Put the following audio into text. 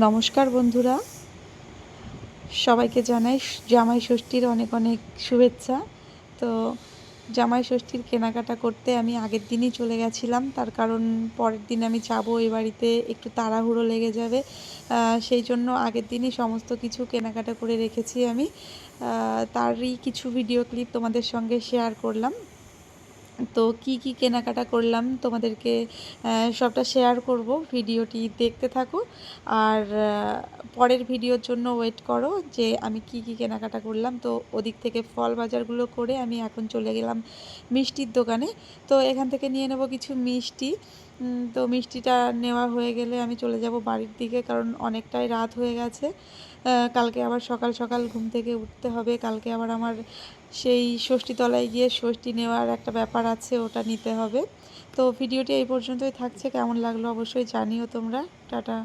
নমস্কার বন্ধুরা, সবাইকে জানাই জামাই ষষ্ঠীর অনেক অনেক শুভেচ্ছা। তো জামাই ষষ্ঠীর কেনাকাটা করতে আমি আগের দিনই চলে গেছিলাম, তার কারণ পরের দিন আমি যাবো এই বাড়িতে, একটু তাড়াহুড়ো লেগে যাবে। সেই জন্য আগের দিনই সমস্ত কিছু কেনাকাটা করে রেখেছি আমি। তারই কিছু ভিডিও ক্লিপ তোমাদের সঙ্গে শেয়ার করলাম। তো কি কেনাকাটা করলাম তোমাদেরকে সবটা শেয়ার করব, ভিডিওটি দেখতে থাকো। আর পরের ভিডিওর জন্য ওয়েট করো যে আমি কি কেনাকাটা করলাম। তো ওদিক থেকে ফল বাজারগুলো করে আমি এখন চলে গেলাম মিষ্টির দোকানে। তো এখান থেকে নিয়ে নেব কিছু মিষ্টি। তো মিষ্টিটা নেওয়া হয়ে গেলে আমি চলে যাব বাড়ির দিকে, কারণ অনেকটাই রাত হয়ে গেছে। কালকে আবার সকাল সকাল ঘুম থেকে উঠতে হবে। কালকে আবার আমার সেই ষষ্ঠীতলায় গিয়ে ষষ্ঠী নেওয়ার একটা ব্যাপার আছে, ওটা নিতে হবে। তো ভিডিওটি এই পর্যন্তই থাকছে, কেমন লাগলো অবশ্যই জানিও তোমরা। টাটা।